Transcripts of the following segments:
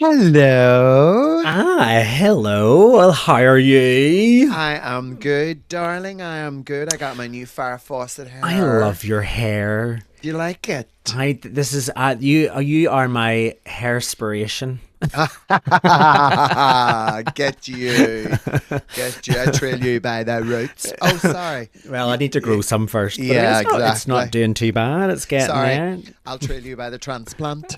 Hello. Hello. Well, how are you? I am good, darling. I am good. I got my new Farrah Fawcett I hair. love your hair. Do you like it? This is you. You are my hair inspiration. Get you. Get you. I trail you by the roots. Oh, sorry. Well, I need to grow some first, but Yeah, it's not exactly. doing too bad. It's getting Sorry. there. I'll trail you by the transplant.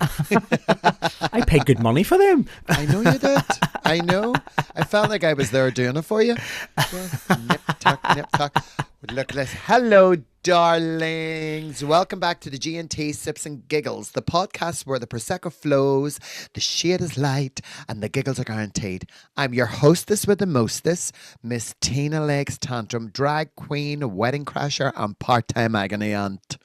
I pay good money for them. I know you did. I know. I felt like I was there doing it for you. Yeah. Nip tuck, nip tuck. Look, let's. Hello, darlings. Welcome back to the G&T Sips and Giggles, the podcast where the prosecco flows, the shade is light, and the giggles are guaranteed. I'm your hostess with the mostess, Miss Tina Legs Tantrum, drag queen, wedding crasher, and part-time agony aunt.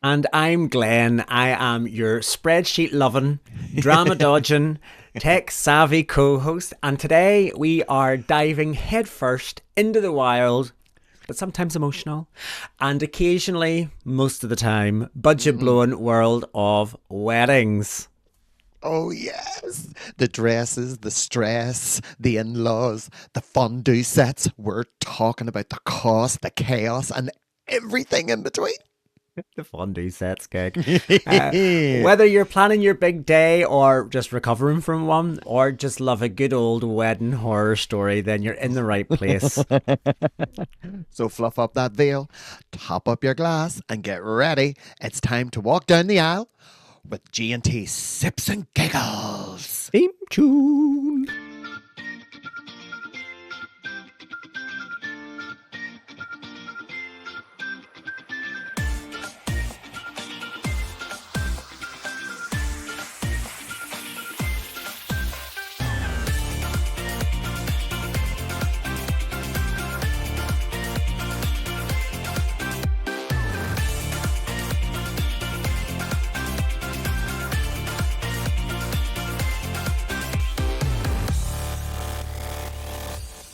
And I'm Glenn. I am your spreadsheet loving, drama dodging, tech savvy co-host. And today we are diving headfirst into the wild, but sometimes emotional, and occasionally, most of the time, budget blowing world of weddings. Oh, yes. The dresses, the stress, the in-laws, the fondue sets. We're talking about the cost, the chaos, and everything in between. The fondue sets gig. Whether you're planning your big day or just recovering from one or just love a good old wedding horror story, then you're in the right place. So fluff up that veil, top up your glass, and get ready. It's time to walk down the aisle with G&T Sips and Giggles. Theme tune.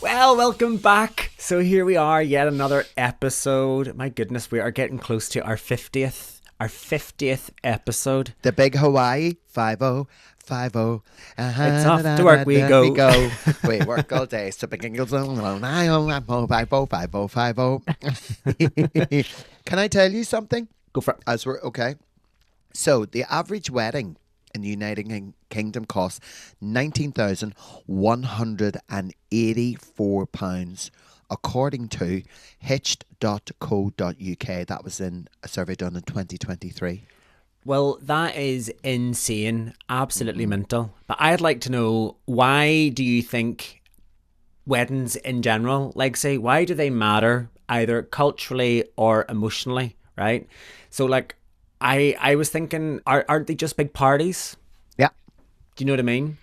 Well, welcome back. So here we are, yet another episode. My goodness, we are getting close to our 50th episode. The big Hawaii, 50, 50. It's off to work we go. We work all day, sipping giggles on 50, 50. Can I tell you something? Go for it. As we're okay. So the average wedding in the United Kingdom costs £19,184, according to hitched.co.uk. That was in a survey done in 2023. Well, that is insane. Absolutely mental. But I'd like to know, why do you think weddings in general, like say, why do they matter either culturally or emotionally, right? So like, I was thinking, aren't they just big parties? Yeah. Do you know what I mean?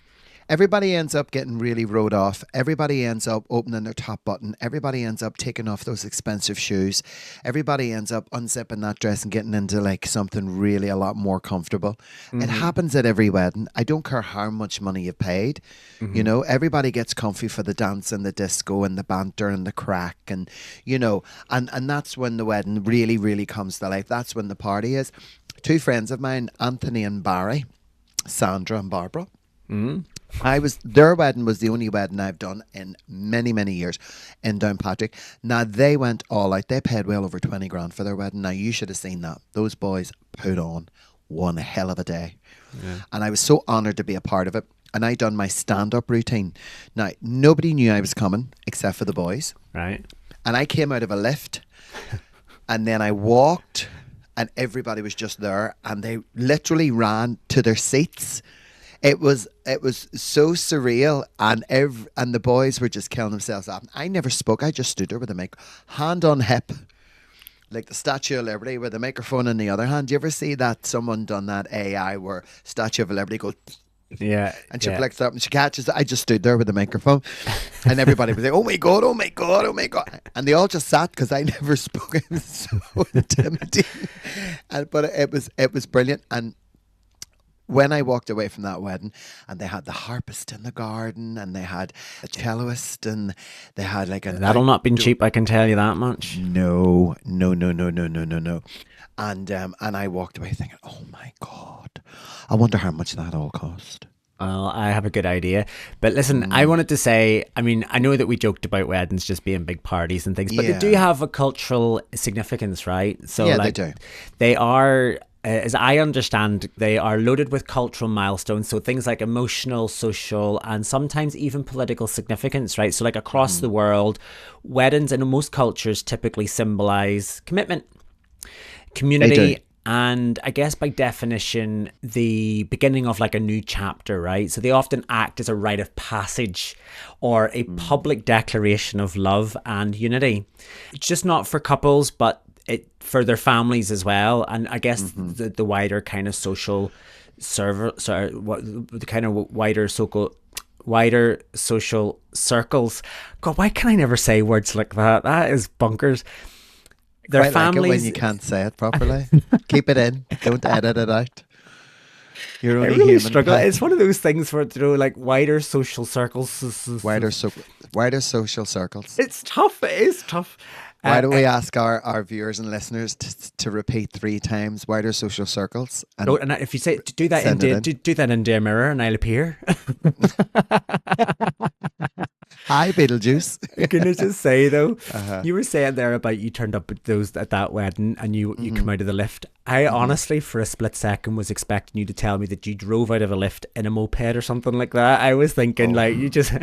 Everybody ends up getting really rode off. Everybody ends up opening their top button. Everybody ends up taking off those expensive shoes. Everybody ends up unzipping that dress and getting into like something really a lot more comfortable. It happens at every wedding. I don't care how much money you've paid. You know, everybody gets comfy for the dance and the disco and the banter and the crack and, you know, and that's when the wedding really, really comes to life. That's when the party is. Two friends of mine, Anthony and Barry, Sandra and Barbara. Their wedding was the only wedding I've done in many, many years in Downpatrick. Now they went all out. They paid well over 20 grand for their wedding. Now you should have seen that. Those boys put on one hell of a day. Yeah. And I was so honoured to be a part of it. And I done my stand-up routine. Now, nobody knew I was coming except for the boys. Right. And I came out of a lift and then I walked and everybody was just there and they literally ran to their seats. It was so surreal, and the boys were just killing themselves up. I never spoke. I just stood there with a mic, hand on hip, like the Statue of Liberty, with the microphone in the other hand. Do you ever see that someone done that AI where Statue of Liberty goes, yeah, and she flicks up and she catches it? I just stood there with the microphone, and everybody was like, "Oh my god, oh my god, oh my god!" And they all just sat because I never spoke. It was so intimidating, but it was brilliant. And when I walked away from that wedding, and they had the harpist in the garden, and they had a celloist, and they had like that'll not been cheap, I can tell you that much. No. And I walked away thinking, oh my god, I wonder how much that all cost. Well, I have a good idea. But listen, I Mm. wanted to say, I mean, I know that we joked about weddings just being big parties and things, but they do Yeah. have a cultural significance, right? So, Yeah, they like, do. they are, as I understand, they are loaded with cultural milestones. So, things like emotional, social, and sometimes even political significance, right? So, like, across Hmm. the world, weddings in most cultures typically symbolize commitment, They do. community, and I guess by definition the beginning of like a new chapter, right? So they often act as a rite of passage or a Mm. public declaration of love and unity. It's just not for couples, but it for their families as well, and I guess Hmm. the wider kind of social server, sorry, what the kind of wider social circles. God, why can I never say words like that? That is bonkers. Their Quite like it when families. you can't say it properly. Keep it in. Don't edit it out. You're I only really human, struggle. Pat. It's one of those things where, you know, like wider social circles. Wider, so, wider social circles. It's tough. It is tough. Why Uh, don't uh, we ask our viewers and listeners to repeat 3 times wider social circles oh, and and if you say do that in send it in? do that in their mirror, and I'll appear. Hi, Beetlejuice. Can I just say though, Uh-huh. you were saying there about you turned up at those at that wedding and you come Hmm. out of the lift. I Hmm. honestly, for a split second, was expecting you to tell me that you drove out of a lift in a moped or something like that. I was thinking Oh. like you just.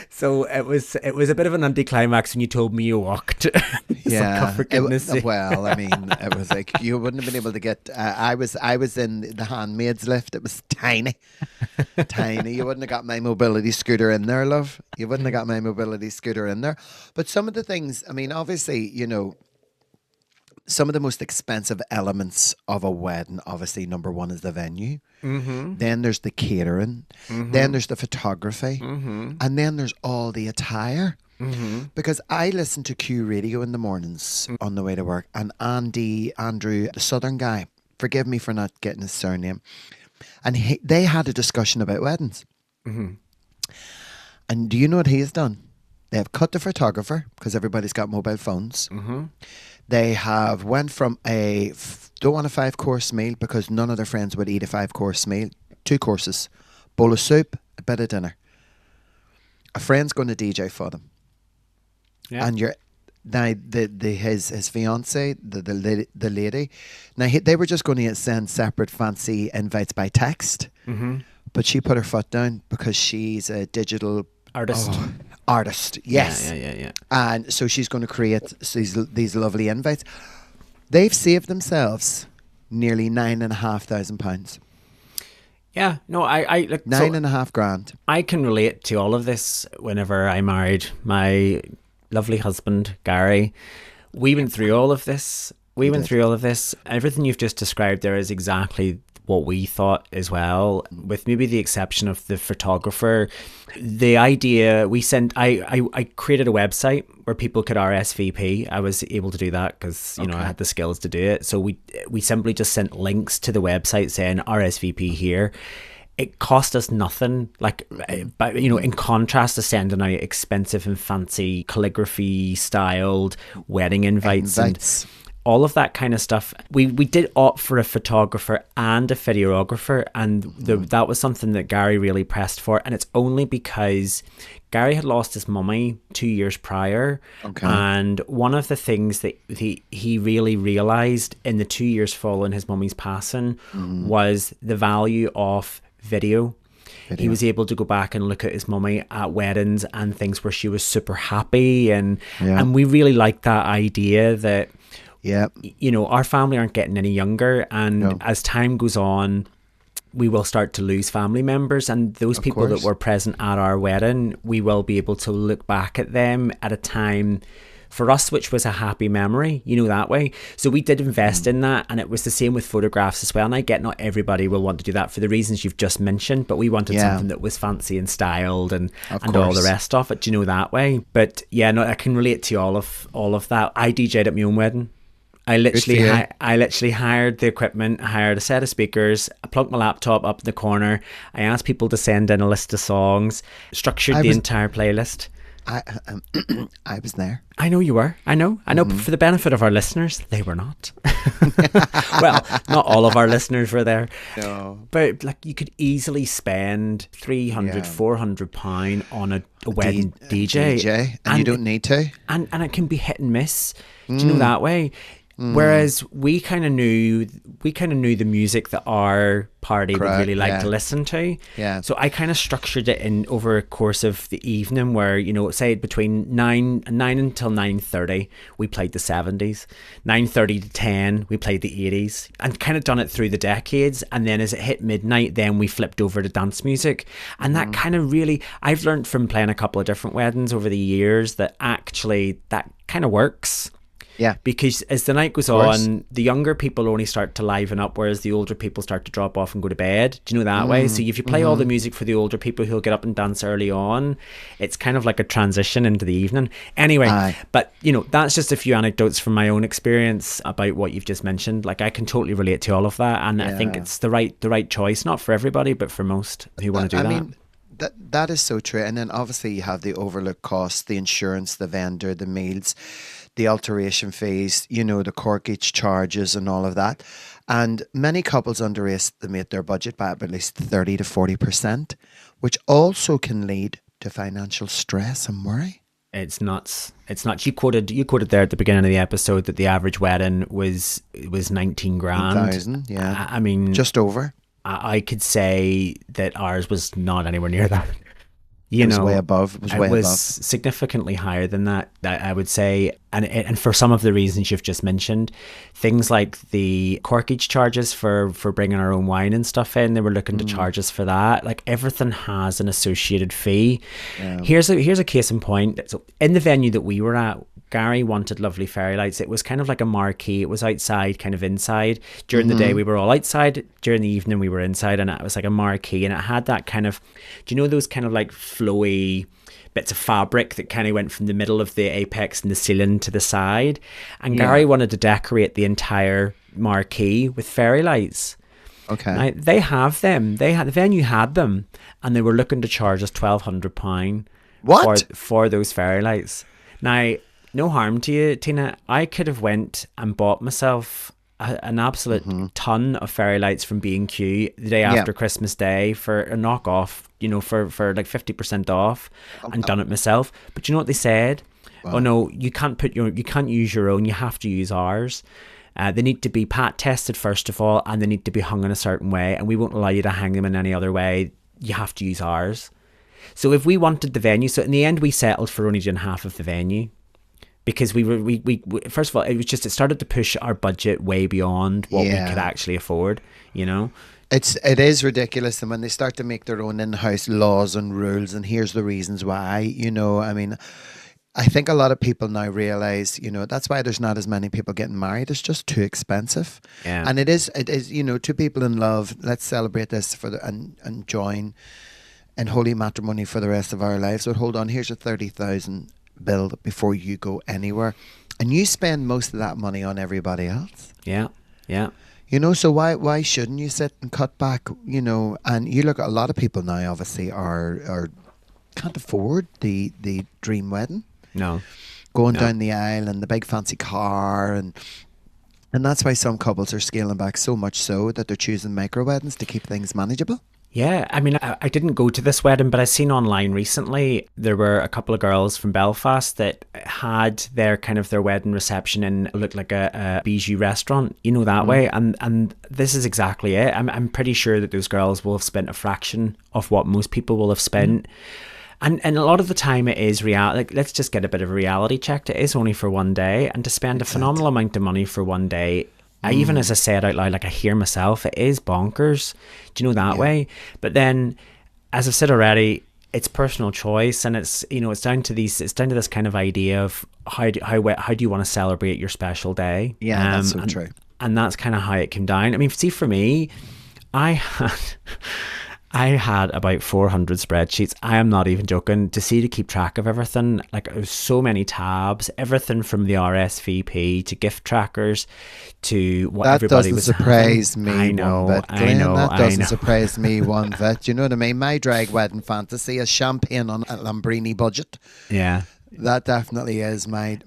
So it was a bit of an anticlimax when you told me you walked. It's like, oh, Yeah. for goodness sake. Well, I mean, it was like you wouldn't have been able to get. I was in the handmaid's lift. It was tiny, tiny. You wouldn't have got my mobility scooter in there, love. You wouldn't have got my mobility scooter in there. But some of the things, I mean, obviously, some of the most expensive elements of a wedding, obviously, number one is the venue. Mm-hmm. Then there's the catering. Then there's the photography. Mm-hmm. And then there's all the attire. Mm-hmm. Because I listen to Q Radio in the mornings on the way to work, and Andrew, the Southern guy, forgive me for not getting his surname, and they had a discussion about weddings. Mm-hmm. And do you know what he has done? They have cut the photographer because everybody's got mobile phones. Mm-hmm. They have went from don't want a 5-course meal because none of their friends would eat a 5-course meal. 2 courses, bowl of soup, a bit of dinner. A friend's going to DJ for them. Yeah. And his fiance, the lady, now they were just going to send separate fancy invites by text, Mm-hmm. but she put her foot down because she's a digital Artist. artist. Yes, Yeah. and so she's going to create these lovely invites. They've saved themselves nearly £9,500. Yeah. No, I like Nine and a half grand. I can relate to all of this. Whenever I married my lovely husband Gary, we went through all of this. Everything you've just described there is exactly what we thought as well, with maybe the exception of the photographer. The idea we sent, I created a website where people could RSVP. I was able to do that because I Okay. had the skills to do it. So we simply just sent links to the website saying RSVP here. It cost us nothing, like, but in contrast to sending out expensive and fancy calligraphy styled wedding invites. And all of that kind of stuff. We did opt for a photographer and a videographer, and that was something that Gary really pressed for. And it's only because Gary had lost his mummy 2 years prior. Okay. And one of the things that he really realized in the 2 years following his mummy's passing was the value of video. He was able to go back and look at his mummy at weddings and things where she was super happy, and we really liked that idea that our family aren't getting any younger, and as time goes on we will start to lose family members, and those people that were present at our wedding, we will be able to look back at them at a time for us which was a happy memory, that way. So we did invest in that, and it was the same with photographs as well. And I get not everybody will want to do that for the reasons you've just mentioned, but we wanted something that was fancy and styled and all the rest of it, that way. But I can relate to all of that. I DJ'd at my own wedding. I literally hired the equipment, hired a set of speakers, I plugged my laptop up in the corner, I asked people to send in a list of songs, structured the entire playlist. I was there. I know you were. I know. But for the benefit of our listeners, they were not. Well, not all of our listeners were there. No. But like you could easily spend 300, 400 £400 on a wedding DJ. And you don't need to. And it can be hit and miss. Do you know that way? Whereas we kind of knew the music that our party would really like to listen to. Yeah. So I kind of structured it in over a course of the evening where, say between 9 until 9:30, we played the 70s. 9:30 to 10, we played the 80s, and kind of done it through the decades. And then as it hit midnight, then we flipped over to dance music. And that kind of really, I've learned from playing a couple of different weddings over the years that actually that kind of works. Yeah. Because as the night goes on, the younger people only start to liven up, whereas the older people start to drop off and go to bed. Do you know that way? So if you play all the music for the older people who'll get up and dance early on, it's kind of like a transition into the evening. Anyway, but that's just a few anecdotes from my own experience about what you've just mentioned. Like I can totally relate to all of that, and I think it's the right choice, not for everybody, but for most who want to do that. I mean, that is so true. And then obviously you have the overlook costs, the insurance, the vendor, the meals, the alteration fees, the corkage charges and all of that. And many couples underestimate their budget by at least 30 to 40%, which also can lead to financial stress and worry. It's nuts. It's nuts. You quoted there at the beginning of the episode that the average wedding was 19 grand. 1,000, yeah. I mean, just over. I could say that ours was not anywhere near that. It was way above. It was significantly higher than that, I would say. And for some of the reasons you've just mentioned, things like the corkage charges for bringing our own wine and stuff in, they were looking to charge us for that. Like everything has an associated fee. Yeah. Here's a case in point. So in the venue that we were at, Gary wanted lovely fairy lights. It was kind of like a marquee. It was outside, kind of inside. During the day, we were all outside. During the evening, we were inside, and it was like a marquee. And it had that kind of, do you know those kind of like flowy bits of fabric that kind of went from the middle of the apex and the ceiling to the side? And Gary wanted to decorate the entire marquee with fairy lights. Okay. Now, they have them. The venue had them, and they were looking to charge us £1,200 for those fairy lights. Now, no harm to you, Tina. I could have went and bought myself an absolute ton of fairy lights from B&Q the day after Christmas Day for a knockoff, for like 50% off, and done it myself. But you know what they said? Wow. Oh no, you can't use your own. You have to use ours. They need to be pat tested first of all, and they need to be hung in a certain way, and we won't allow you to hang them in any other way. You have to use ours. So if we wanted the venue, so in the end we settled for only doing half of the venue. Because we first of all, it started to push our budget way beyond what we could actually afford, It is ridiculous. And when they start to make their own in-house laws and rules, and here's the reasons why, I mean, I think a lot of people now realize, that's why there's not as many people getting married. It's just too expensive. Yeah. And it is, two people in love, let's celebrate this and join in holy matrimony for the rest of our lives. So hold on, here's a 30,000 bill before you go anywhere, and you spend most of that money on everybody else. Yeah. So why shouldn't you sit and cut back? And you look at a lot of people now. Obviously, are can't afford the dream wedding. No, going down the aisle and the big fancy car, and that's why some couples are scaling back so much so that they're choosing micro weddings to keep things manageable. Yeah, I mean, I didn't go to this wedding, but I seen online recently there were a couple of girls from Belfast that had their wedding reception in what looked like a bijou restaurant, that way. And this is exactly it. I'm pretty sure that those girls will have spent a fraction of what most people will have spent. And a lot of the time it is reality. Like, let's just get a bit of a reality check. It is only for one day, and to spend a phenomenal amount of money for one day. Even as I say it out loud, like I hear myself, it is bonkers. Do you know that way? But then, as I've said already, it's personal choice, and it's it's down to this kind of idea of how do you want to celebrate your special day? Yeah, that's so true. And that's kind of how it came down. I mean, see, for me, I I had about 400 spreadsheets. I am not even joking. To keep track of everything, like it was so many tabs, everything from the RSVP to gift trackers to what That everybody doesn't was having. surprise me one bit, I Glenn. know, That I doesn't know. surprise me one bit. You know what I mean? My drag wedding fantasy is champagne on a Lambrini budget. Yeah, That definitely is my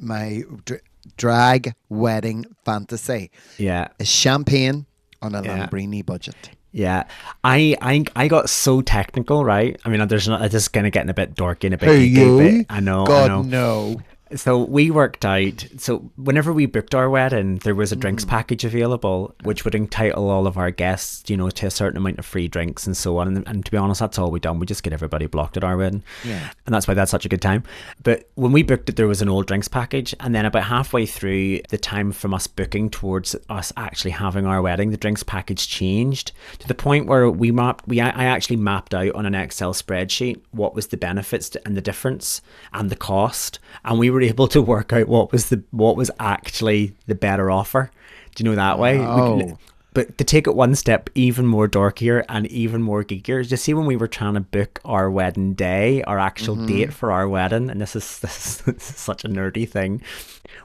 drag wedding fantasy. yeah, Is champagne on a yeah. Lambrini budget. Yeah, I got so technical, right? I mean, there's not. I just kind of getting a bit dorky and a Who bit geeky, but you? I God know. no. So we worked out. So whenever we booked our wedding, there was a drinks package available, which would entitle all of our guests, to a certain amount of free drinks and so on. And to be honest, that's all we done. We just get everybody blocked at our wedding, Yeah. and that's why that's such a good time. But when we booked it, there was an old drinks package, and then about halfway through the time from us booking towards us actually having our wedding, the drinks package changed to the point where I actually mapped out on an Excel spreadsheet what was the benefits and the difference and the cost, and we were able to work out what was actually the better offer. Do you know that way? Oh. But to take it one step even more dorkier and even more geekier, you see when we were trying to book our wedding day, our actual date for our wedding, and this is such a nerdy thing,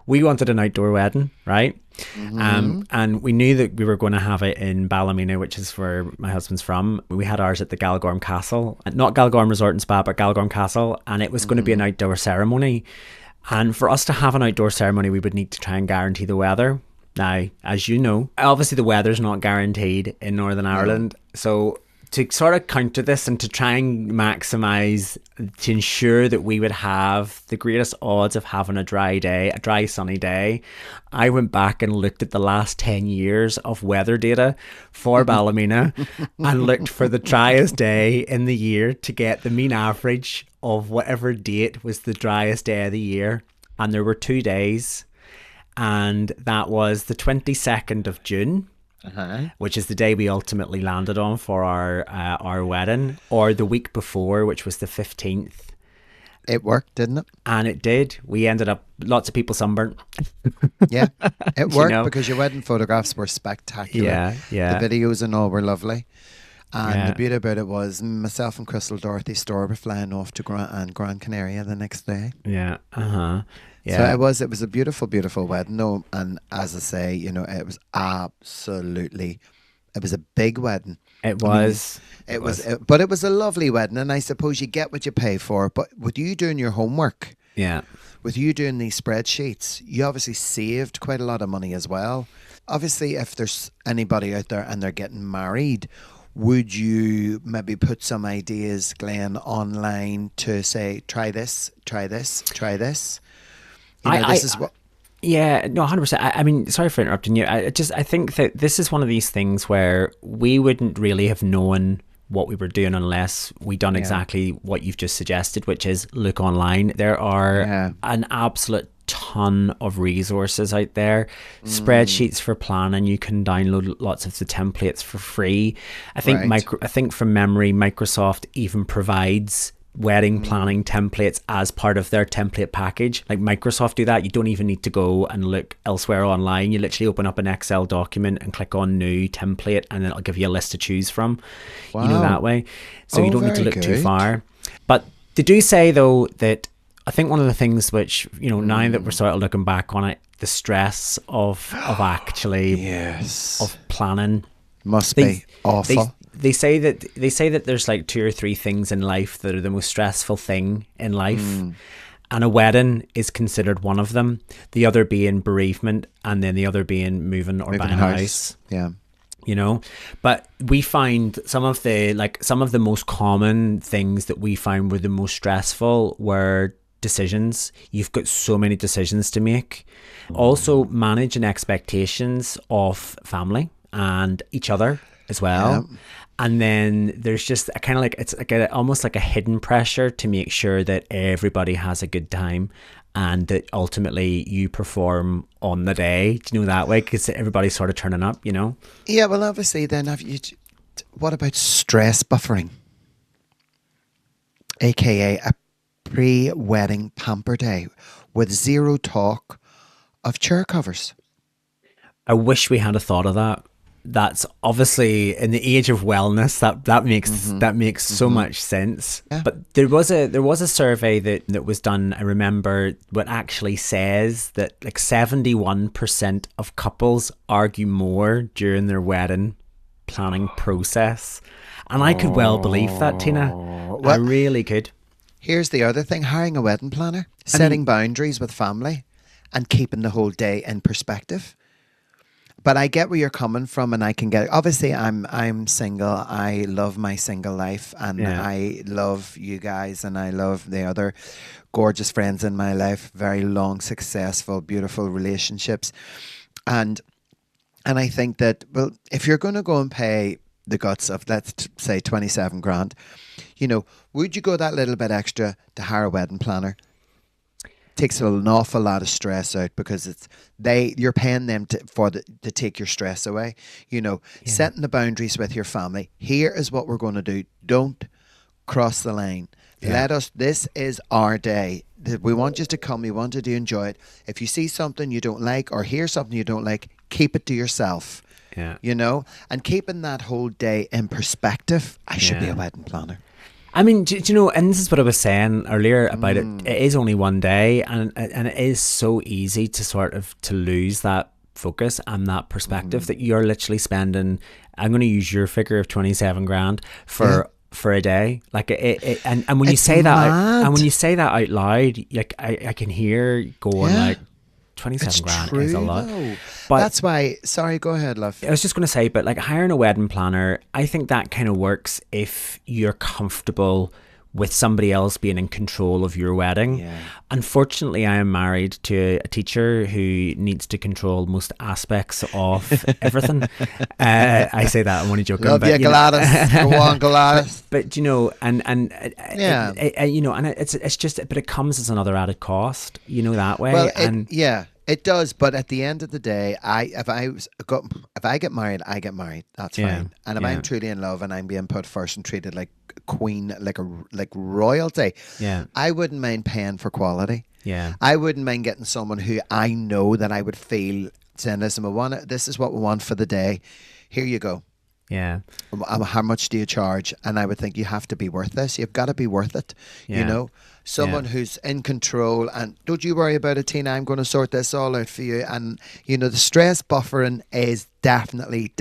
we wanted an outdoor wedding, right? And we knew that we were going to have it in Ballymena, which is where my husband's from. We had ours at the Galgorm Castle, not Galgorm Resort and Spa, but Galgorm Castle, and it was going to be an outdoor ceremony. And for us to have an outdoor ceremony, we would need to try and guarantee the weather. Now, as you know, obviously the weather's not guaranteed in Northern Ireland. So to sort of counter this and to try and maximise, to ensure that we would have the greatest odds of having a dry sunny day, I went back and looked at the last 10 years of weather data for Ballymena and looked for the driest day in the year to get the mean average of whatever date was the driest day of the year. And there were 2 days, and that was the 22nd of June, which is the day we ultimately landed on for our wedding, or the week before, which was the 15th. It worked, didn't it? And it did. We ended up, lots of people sunburnt. Yeah. It worked know? because your wedding photographs were spectacular. Yeah, yeah. The videos and all were lovely. And Yeah. the beauty about it was myself and Crystal Dorothy Storr were flying off to Gran Canaria the next day. Yeah, yeah. So it was a beautiful, beautiful wedding. No, and as I say, it was it was a big wedding. It was. But it was a lovely wedding, and I suppose you get what you pay for. But with you doing your homework, Yeah. with you doing these spreadsheets, you obviously saved quite a lot of money as well. Obviously, if there's anybody out there and they're getting married, would you maybe put some ideas, Glenn, online to say, try this, try this, try this? This is what. Yeah, no, 100%. I mean, sorry for interrupting you. I think that this is one of these things where we wouldn't really have known what we were doing unless we done exactly what you've just suggested, which is look online. There are an absolute ton of resources out there, spreadsheets for planning. You can download lots of the templates for free. I think from memory, Microsoft even provides wedding planning templates as part of their template package. Like Microsoft do that. You don't even need to go and look elsewhere online. You literally open up an Excel document and click on new template, and it'll give you a list to choose from. Wow. That way. So you don't need to very look too good. far. But they do say though that I think one of the things which, now that we're sort of looking back on it, the stress of actually of planning Must be awful. They say that there's like 2 or 3 things in life that are the most stressful thing in life, and a wedding is considered one of them. The other being bereavement, and then the other being moving or buying a house. Yeah. But we find some of the most common things that we found were the most stressful were decisions. You've got so many decisions to make. Also managing expectations of family and each other as well. Yeah. And then there's just a kind of like, it's like almost like a hidden pressure to make sure that everybody has a good time and that ultimately you perform on the day. Do you know that way? Because everybody's sort of turning up, Yeah, well, obviously then what about stress buffering? AKA a pre-wedding pamper day with zero talk of chair covers. I wish we had a thought of that. that's obviously in the age of wellness that makes so much sense. Yeah. But there was a survey that was done, I remember, what actually says that like 71% of couples argue more during their wedding planning process. And I could well believe that, Tina. I really could. Here's the other thing, hiring a wedding planner, setting boundaries with family and keeping the whole day in perspective. But I get where you're coming from, and I can get it. Obviously, I'm single. I love my single life, and I love you guys, and I love the other gorgeous friends in my life. Very long, successful, beautiful relationships. And I think that, well, if you're going to go and pay the guts of, let's say, 27 grand, you know, would you go that little bit extra to hire a wedding planner? Takes an awful lot of stress out, because you're paying them to take your stress away. You know, setting the boundaries with your family. Here is what we're going to do. Don't cross the line. This is our day. We want you to come. We want you to enjoy it. If you see something you don't like or hear something you don't like, keep it to yourself. Yeah. You know, and keeping that whole day in perspective. I should be a wedding planner. I mean, do you know, and this is what I was saying earlier about it. It is only one day, and it is so easy to sort of to lose that focus and that perspective that you're literally spending. I'm going to use your figure of 27 grand for a day. Like and when you say that, and when you say that out loud, like I can hear going like 27 grand is a lot. Though. But that's why, sorry, go ahead, love. I was just going to say, but like hiring a wedding planner, I think that kind of works if you're comfortable with somebody else being in control of your wedding. Yeah. Unfortunately, I am married to a teacher who needs to control most aspects of everything. I say that, I'm only joking. Love you, Gladys. Go on, Gladys. But you know, you know, and it's just, but it comes as another added cost, you know, that way. Well, it does. But at the end of the day, if I get married, I get married. That's fine. And if I'm truly in love and I'm being put first and treated like queen, like royalty, I wouldn't mind paying for quality. I wouldn't mind getting someone who I know that I would feel saying, listen, this is what we want for the day. Here you go. How much do you charge? And I would think you have to be worth this. You've got to be worth it. You know, someone who's in control, and don't you worry about it, Tina. I'm going to sort this all out for you. And you know, the stress buffering is definitely.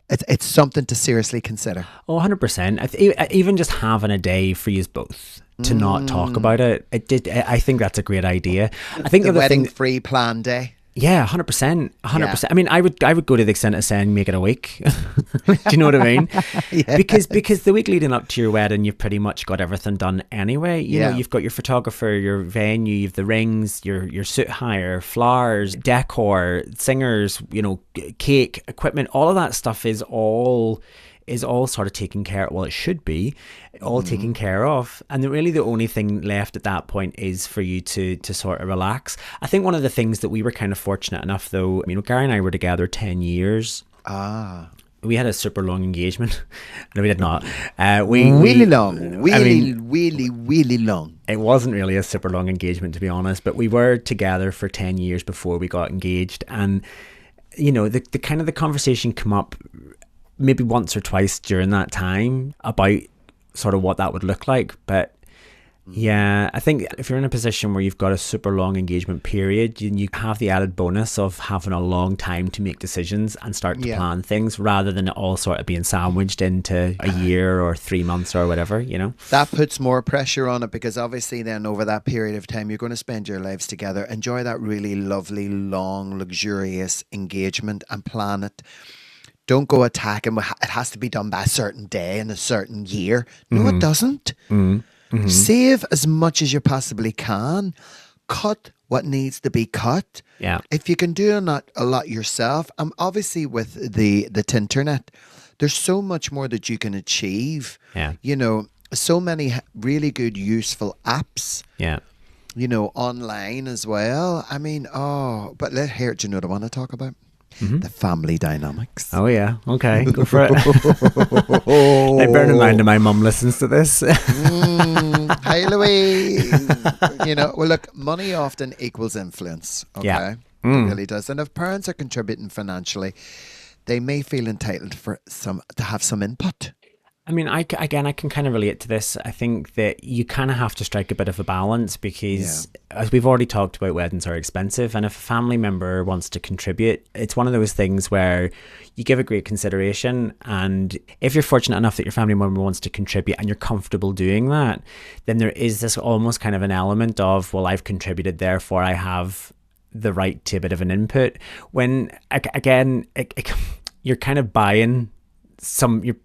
It's something to seriously consider. Oh, 100%. Even just having a day for you both to not talk about it. I think that's a great idea. I think the wedding free plan day. Yeah, 100%. 100%. I mean, I would go to the extent of saying make it a week. Do you know what I mean? Because the week leading up to your wedding, you've pretty much got everything done anyway. You know, you've got your photographer, your venue, you've the rings, your suit hire, flowers, decor, singers, you know, cake, equipment. All of that stuff is all sort of taken care of. Well, it should be all taken care of. And really the only thing left at that point is for you to sort of relax. I think one of the things that we were kind of fortunate enough, though, you know, Gary and I were together 10 years. We had a super long engagement. No, we did not. Really long. Really long. It wasn't really a super long engagement, to be honest, but we were together for 10 years before we got engaged. And, you know, the kind of the conversation come up maybe once or twice during that time about sort of what that would look like. But yeah, I think if you're in a position where you've got a super long engagement period, you have the added bonus of having a long time to make decisions and start to plan things, rather than it all sort of being sandwiched into a year or 3 months or whatever, you know. That puts more pressure on it, because obviously then over that period of time you're going to spend your lives together. Enjoy that really lovely, long, luxurious engagement and plan it. Don't go attacking. It has to be done by a certain day in a certain year. No, it doesn't. Save as much as you possibly can. Cut what needs to be cut. If you can do a lot yourself, obviously with the Tinternet, there's so much more that you can achieve. You know, so many really good, useful apps. You know, online as well. I mean, but do you know what I want to talk about? The family dynamics. Oh yeah, okay, go for it. Like, bear in mind that my mum listens to this. Hi Louise. You know, well look, money often equals influence. Okay, it really does. And if parents are contributing financially, they may feel entitled to have some input. I mean, I can kind of relate to this. I think that you kind of have to strike a bit of a balance because, as we've already talked about, weddings are expensive. And if a family member wants to contribute, it's one of those things where you give it great consideration. And if you're fortunate enough that your family member wants to contribute and you're comfortable doing that, then there is this almost kind of an element of, well, I've contributed, therefore I have the right to a bit of an input. When, again, you're kind of buying what am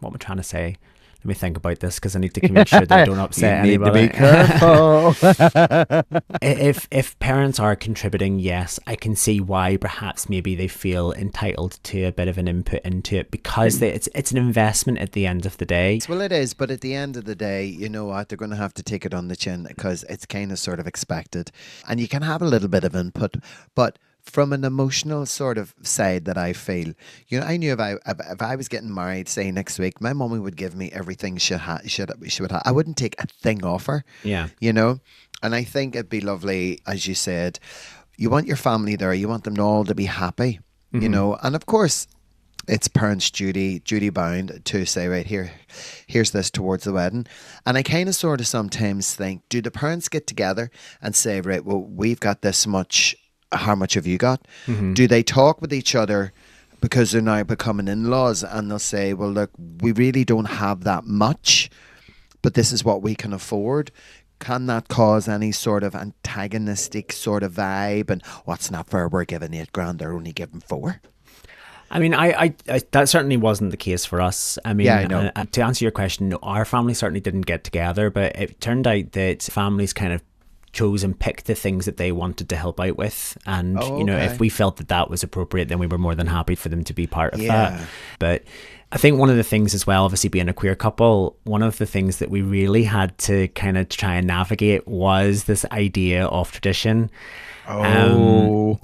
I trying to say? Let me think about this because I need to make sure that I don't upset anybody. You need to be careful. If parents are contributing, yes, I can see why perhaps maybe they feel entitled to a bit of an input into it because it's an investment at the end of the day. Well, it is, but at the end of the day, you know what? They're going to have to take it on the chin because it's kind of sort of expected. And you can have a little bit of input, but from an emotional sort of side that I feel, you know, I knew if I was getting married, say next week, my mummy would give me everything she would have. I wouldn't take a thing off her. Yeah. You know, and I think it'd be lovely, as you said, you want your family there, you want them all to be happy, you know, and of course, it's parents' duty bound to say, right, here's this towards the wedding. And I kind of sort of sometimes think, do the parents get together and say, right, well, we've got this much. How much have you got? Do they talk with each other because they're now becoming in-laws and they'll say, well, look, we really don't have that much, but this is what we can afford. Can that cause any sort of antagonistic sort of vibe? And what's not fair? We're giving $8,000, they're only giving $4,000. I mean, I that certainly wasn't the case for us. I mean, yeah, I know. To answer your question, no, our family certainly didn't get together, but it turned out that families kind of chose and picked the things that they wanted to help out with, and you know, if we felt that was appropriate, then we were more than happy for them to be part of that. But I think one of the things as well, obviously being a queer couple, one of the things that we really had to kind of try and navigate was this idea of tradition. And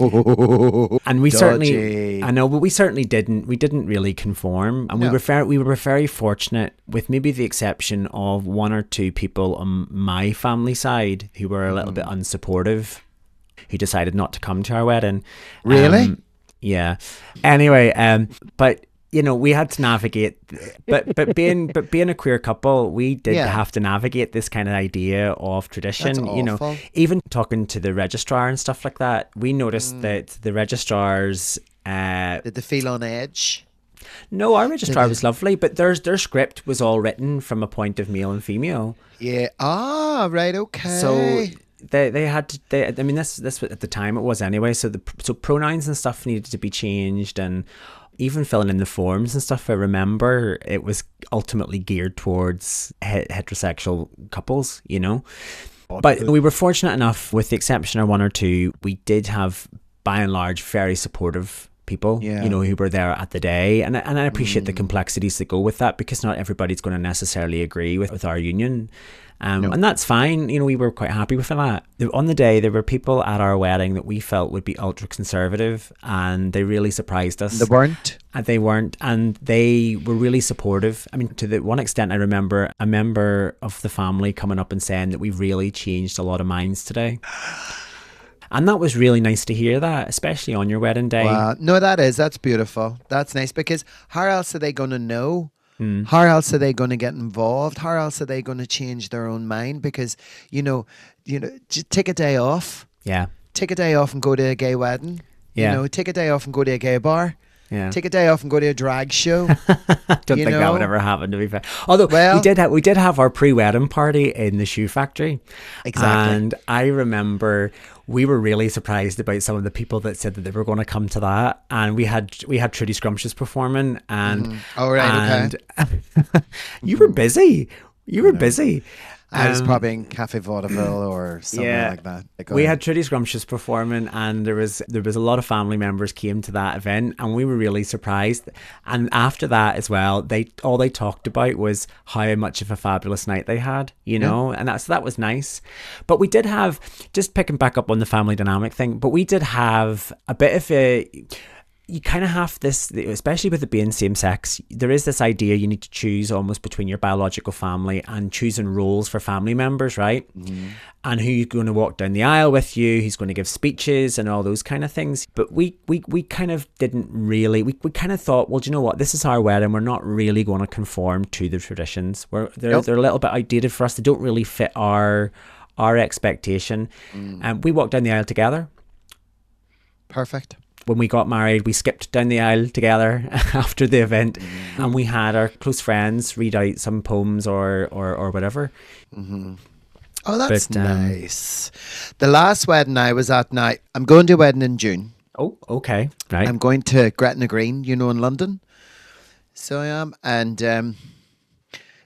we certainly, I know, but we certainly didn't really conform, and we were very fortunate, with maybe the exception of one or two people on my family side who were a little bit unsupportive, who decided not to come to our wedding. Really? Yeah. Anyway, but you know, we had to navigate, but being a queer couple, we did have to navigate this kind of idea of tradition. That's you know, awful. even talking to the registrar and stuff like that, we noticed that the registrars did they feel on edge? No, our registrar was lovely, but their script was all written from a point of male and female. Yeah. Ah, right. Okay. So they had to. I mean, this at the time it was anyway. So so pronouns and stuff needed to be changed, and even filling in the forms and stuff, I remember it was ultimately geared towards heterosexual couples, you know. But we were fortunate enough, with the exception of one or two, we did have, by and large, very supportive people, you know, who were there at the day. And I appreciate the complexities that go with that, because not everybody's going to necessarily agree with our union. And that's fine. You know, we were quite happy with that. On the day, there were people at our wedding that we felt would be ultra conservative, and they really surprised us. They weren't? They weren't, and they were really supportive. I mean, to the one extent, I remember a member of the family coming up and saying that we've really changed a lot of minds today. And that was really nice to hear that, especially on your wedding day. Wow. No, that's beautiful. That's nice, because how else are they going to know? How else are they going to get involved? How else are they going to change their own mind? Because, you know, just take a day off. Yeah. Take a day off and go to a gay wedding. Yeah. You know, take a day off and go to a gay bar. Yeah. Take a day off and go to a drag show. Don't think that would ever happen, to be fair. Although we did have our pre-wedding party in the shoe factory. Exactly. And I remember we were really surprised about some of the people that said that they were going to come to that. And we had Trudy Scrumptious performing, and you were busy. You were busy. I was probably in Cafe Vaudeville or something like that. We had Trudy Scrumptious performing, and there was a lot of family members came to that event, and we were really surprised. And after that as well, all they talked about was how much of a fabulous night they had, you know, and that was nice. But we did have, just picking back up on the family dynamic thing, but we did have a bit of you kind of have this, especially with it being same sex, there is this idea you need to choose almost between your biological family and choosing roles for family members, right? And who's going to walk down the aisle with you, who's going to give speeches and all those kind of things. But we kind of didn't really, we kind of thought, well, do you know what? This is our wedding. We're not really going to conform to the traditions. They're a little bit outdated for us. They don't really fit our expectation. And we walked down the aisle together. Perfect. When we got married, we skipped down the aisle together after the event, and we had our close friends read out some poems or whatever. Oh, that's nice. The last wedding I was at now, I'm going to a wedding in June. Oh, okay. Right. I'm going to Gretna Green, in London. So I am. And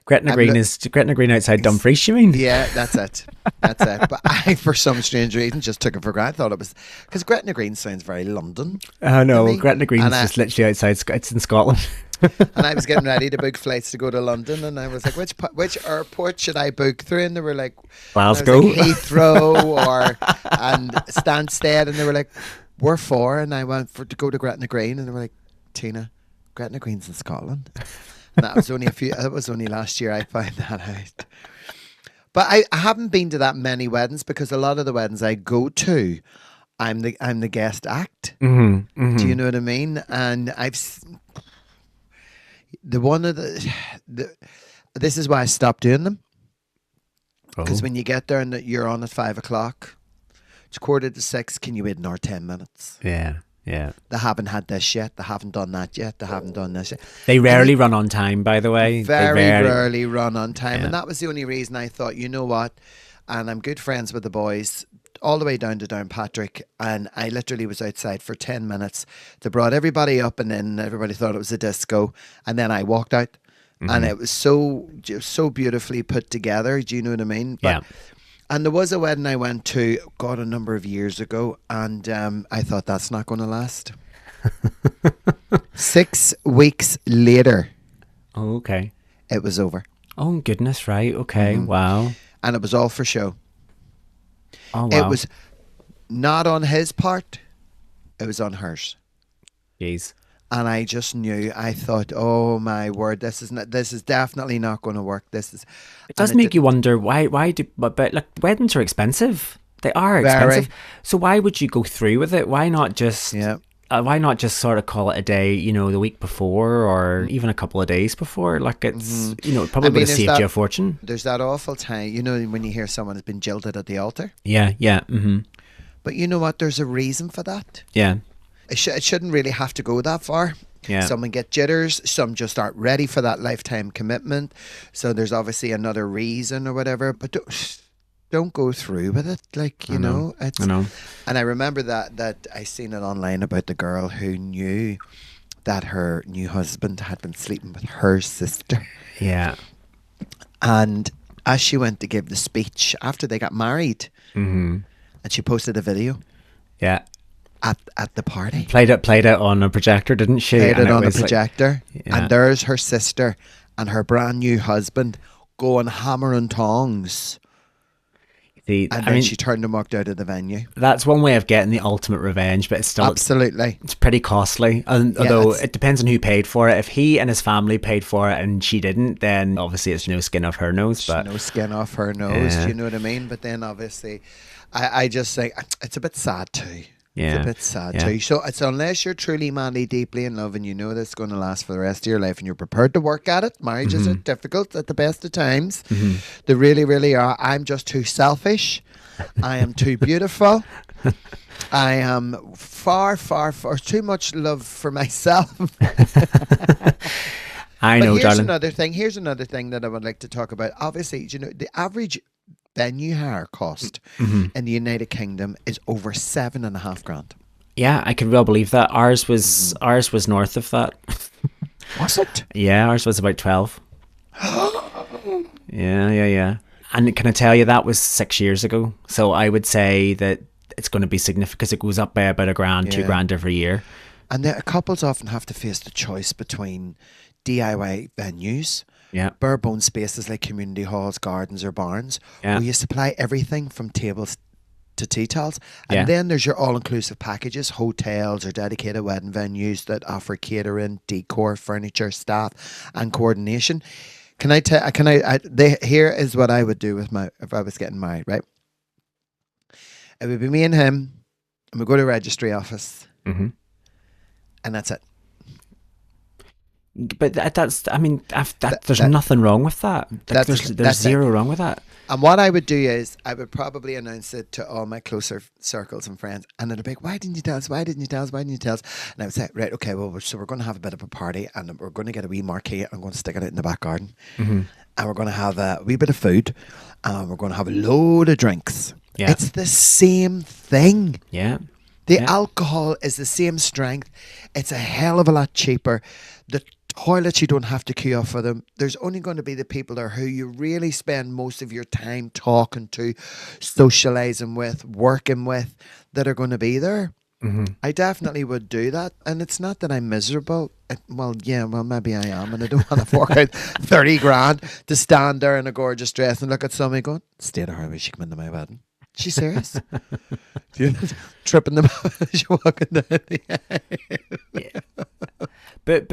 Gretna Green outside Dumfries, you mean? Yeah, that's it. That's it. But I, for some strange reason, just took it for granted. I thought it was because Gretna Green sounds very London. Oh no, Gretna Green is just literally outside. It's in Scotland. And I was getting ready to book flights to go to London, and I was like, which airport should I book through? And they were like, Glasgow, Heathrow, and Stansted, and they were like, we're for, and I went to go to Gretna Green, and they were like, Tina, Gretna Green's in Scotland. And that was only It was only last year I found that out. But I haven't been to that many weddings because a lot of the weddings I go to, I'm the guest act. Do you know what I mean? And this is why I stopped doing them. Because when you get there and you're on at 5:00, it's 5:45. Can you wait an hour 10 minutes? Yeah. Yeah. They haven't had this yet. They haven't done that yet. They haven't done this yet. They rarely run on time, by the way. Very rarely run on time. Yeah. And that was the only reason I thought, you know what? And I'm good friends with the boys all the way down to Downpatrick. And I literally was outside for 10 minutes. They brought everybody up and then everybody thought it was a disco. And then I walked out. And it was so beautifully put together. Do you know what I mean? But, yeah. And there was a wedding I went to, God, a number of years ago, and I thought that's not going to last. 6 weeks later, Oh, okay. it was over. Oh, goodness, right. Okay, wow. And it was all for show. Oh, wow. It was not on his part, it was on hers. Jeez. And I just knew, I thought, oh my word, this is definitely not going to work. It does make you wonder but like weddings are expensive. They are expensive. So why would you go through with it? Why not just sort of call it a day, the week before or even a couple of days before? Like it's, it probably would have saved you a fortune. There's that awful time, when you hear someone has been jilted at the altar. Yeah, yeah. But you know what? There's a reason for that. Yeah. It shouldn't really have to go that far. Yeah. Some get jitters, some just aren't ready for that lifetime commitment. So there's obviously another reason or whatever, but don't go through with it. Like, I know. And I remember that I seen it online about the girl who knew that her new husband had been sleeping with her sister. Yeah. And as she went to give the speech after they got married, and she posted a video. Yeah. At the party. Played it on a projector, didn't she? Played it on a projector. Like, and there's her sister and her brand new husband going hammer and tongs. Then she turned and walked out of the venue. That's one way of getting the ultimate revenge, but it's still absolutely it's pretty costly. And although it depends on who paid for it. If he and his family paid for it and she didn't, then obviously it's no skin off her nose. But no skin off her nose. Do you know what I mean? But then obviously, I just think it's a bit sad too. Yeah. It's a bit sad too. So it's unless you're truly madly, deeply in love and you know this is going to last for the rest of your life and you're prepared to work at it. Marriages are difficult at the best of times. They really, really are. I'm just too selfish. I am too beautiful. I am far, far, far too much love for myself. I know, here's darling. Here's another thing that I would like to talk about. Obviously, the average venue hire cost in the United Kingdom is over $7,500. Yeah, I can well believe that. Ours was north of that. Was it? Yeah, ours was about 12. Yeah. And can I tell you, that was 6 years ago. So I would say that it's going to be significant because it goes up by about $1,000, $2,000 every year. And couples often have to face the choice between DIY venues, bare bone spaces like community halls, gardens or barns, where you supply everything from tables to tea towels. And then there's your all-inclusive packages, hotels or dedicated wedding venues that offer catering, decor, furniture, staff, and coordination. Here is what I would do with if I was getting married, right? It would be me and him, and we go to the registry office, and that's it. But there's nothing wrong with that. There's zero wrong with that. And what I would do is I would probably announce it to all my closer circles and friends, and it'd be like, why didn't you tell us? Why didn't you tell us? Why didn't you tell us? And I would say, right, okay, well, so we're going to have a bit of a party, and we're going to get a wee marquee, and I'm going to stick it out in the back garden, and we're going to have a wee bit of food, and we're going to have a load of drinks. Yeah. It's the same thing. Yeah. The alcohol is the same strength. It's a hell of a lot cheaper. The toilets, you don't have to queue up for them. There's only going to be the people there who you really spend most of your time talking to, socializing with, working with, that are going to be there. I definitely would do that. And it's not that I'm miserable. Maybe I am. And I don't want to fork out 30 grand to stand there in a gorgeous dress and look at somebody going, stay to her when she come into my wedding. She's serious. Tripping them as you're walking down the aisle. But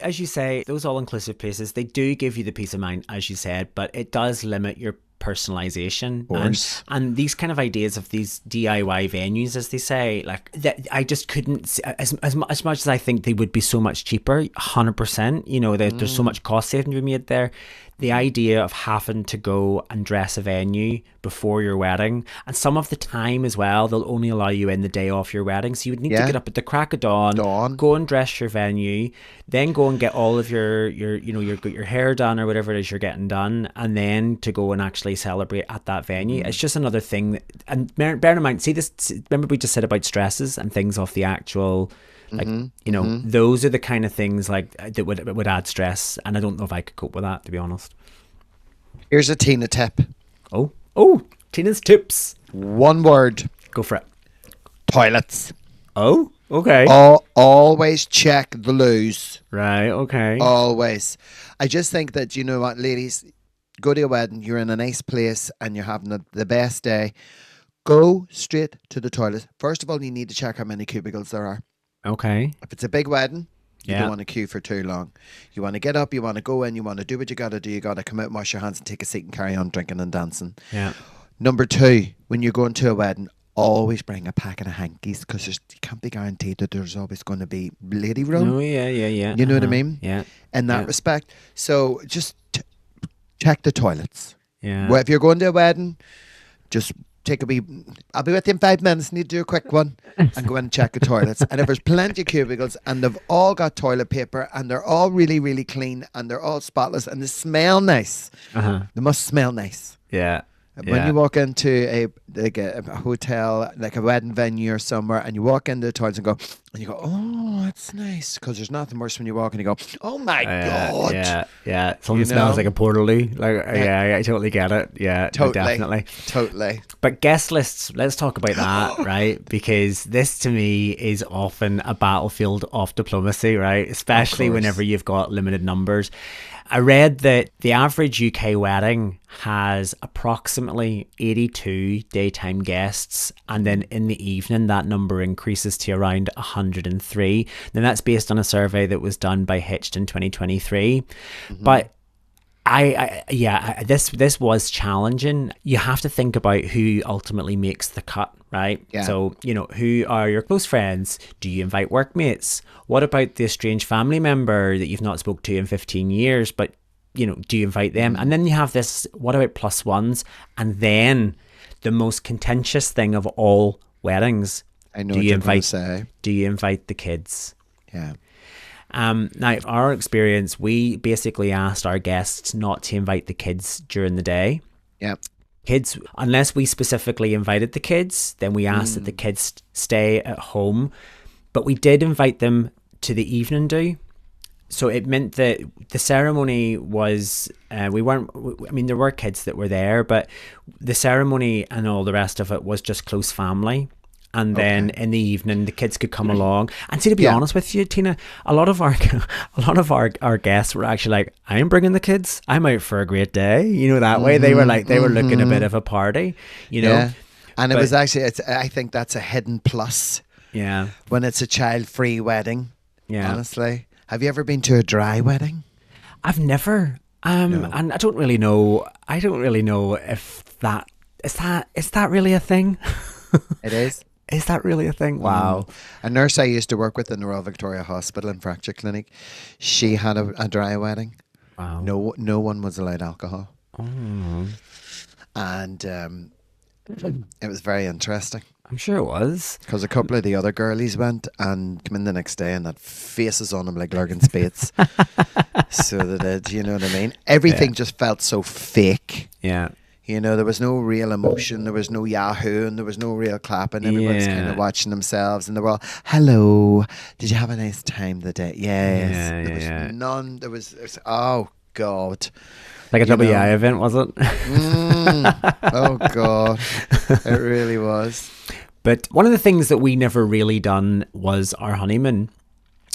as you say, those all-inclusive places, they do give you the peace of mind, as you said, but it does limit your personalization. Of course. And these kind of ideas of these DIY venues, as they say, like that, I just couldn't, as much as I think they would be so much cheaper, 100%, you know, there's so much cost saving to be made there. The idea of having to go and dress a venue before your wedding, and some of the time as well, they'll only allow you in the day off your wedding, so you would need to get up at the crack of dawn, go and dress your venue, then go and get all of your hair done or whatever it is you're getting done, and then to go and actually celebrate at that venue. It's just another thing and bear in mind, remember we just said about stresses and things off the actual, like, those are the kind of things like that would add stress, and I don't know if I could cope with that, to be honest. Here's a Tina tip. Oh, Tina's tips. One word. Go for it. Toilets. Oh, okay. Always check the loos. Right, okay. Always. I just think that, you know what, ladies, go to a wedding, you're in a nice place and you're having the best day. Go straight to the toilet. First of all, you need to check how many cubicles there are. Okay. If it's a big wedding, you don't want to queue for too long. You want to get up, you want to go in, you want to do what you got to do. You got to come out, wash your hands and take a seat and carry on drinking and dancing. Yeah. Number 2, when you're going to a wedding, always bring a packet of hankies, because you can't be guaranteed that there's always going to be lady room. Oh, yeah. You know what I mean? Yeah. In that respect. So just check the toilets. Yeah. Well, if you're going to a wedding, just take a wee, I'll be with you in 5 minutes, need to do a quick one, and go in and check the toilets. And if there's plenty of cubicles and they've all got toilet paper and they're all really, really clean and they're all spotless and they smell nice, they must smell nice. Yeah. When you walk into a hotel, like a wedding venue or somewhere, and you walk into the toilets and you go, oh, that's nice, because there's nothing worse when you walk and you go, oh my God. Yeah. Something smells like a portaloo. Like, I totally get it. Yeah, definitely. Totally. But guest lists, let's talk about that, right? Because this to me is often a battlefield of diplomacy, right? Especially whenever you've got limited numbers. I read that the average UK wedding has approximately 82 daytime guests, and then in the evening that number increases to around 103. Then that's based on a survey that was done by Hitched in 2023. But this was challenging. You have to think about who ultimately makes the cut, right? Yeah. So, who are your close friends? Do you invite workmates? What about the estranged family member that you've not spoke to in 15 years, but, do you invite them? And then you have this, what about plus ones? And then the most contentious thing of all weddings. I know what you're going to say. Do you invite the kids? Yeah. Now, our experience, we basically asked our guests not to invite the kids during the day. Yeah. Kids, unless we specifically invited the kids, then we asked that the kids stay at home. But we did invite them to the evening do. So it meant that the ceremony was, there were kids that were there, but the ceremony and all the rest of it was just close family. And then in the evening, the kids could come along. And see, to be honest with you, Tina, a lot of our guests were actually like, I'm bringing the kids. I'm out for a great day. That way they were like, they were looking a bit of a party, And it But- was actually, I think that's a hidden plus Yeah. when it's a child-free wedding. Yeah. Honestly, have you ever been to a dry wedding? I've never. No. And I don't really know. I don't really know if that is that really a thing. It is. Is that really a thing? Wow. A nurse I used to work with in the Royal Victoria Hospital and Fracture Clinic, she had a dry wedding. Wow. No one was allowed alcohol, Oh, and it was very interesting I'm sure it was. because a couple of the other girlies went and come in the next day and had faces on them like Lurgan Spades. So they did, you know what I mean? Everything just felt so fake. Yeah. You know, there was no real emotion, there was no Yahoo, and there was no real clapping. Everybody's kind Yeah. of watching themselves, and they were all, "Hello, did you have a nice time today?" Yes. Yeah, There was yeah. none. There was, oh God. Like a You WI know. event, was it? Oh God. It really was. But one of the things that we never really done was our honeymoon.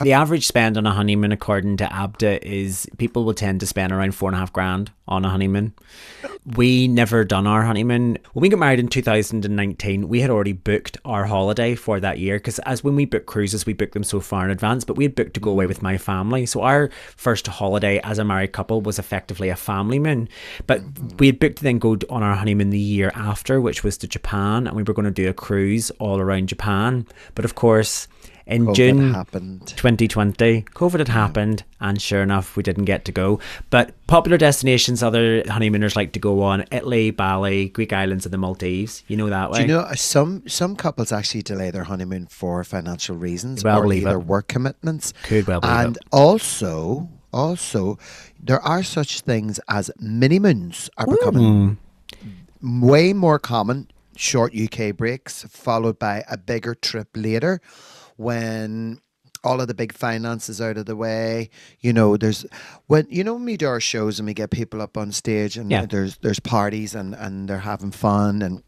The average spend on a honeymoon, according to ABDA, is people will tend to spend around $4,500 on a honeymoon. We never done our honeymoon. When we got married in 2019, we had already booked our holiday for that year, because as when we book cruises, we book them so far in advance, but we had booked to go away with my family. So our first holiday as a married couple was effectively a family moon. But we had booked to then go on our honeymoon the year after, which was to Japan, and we were going to do a cruise all around Japan. But of course, in COVID June happened. 2020, COVID had happened, and sure enough, we didn't get to go. But popular destinations other honeymooners like to go on: Italy, Bali, Greek islands, and the Maldives. You know that way. Do you know some couples actually delay their honeymoon for financial reasons Well or believe either it. work commitments? Could well believe And it. also, there are such things as mini moons are becoming way more common. Short UK breaks followed by a bigger trip later, when all of the big finance is out of the way. You know, when we do our shows and we get people up on stage and Yeah. there's parties and they're having fun, and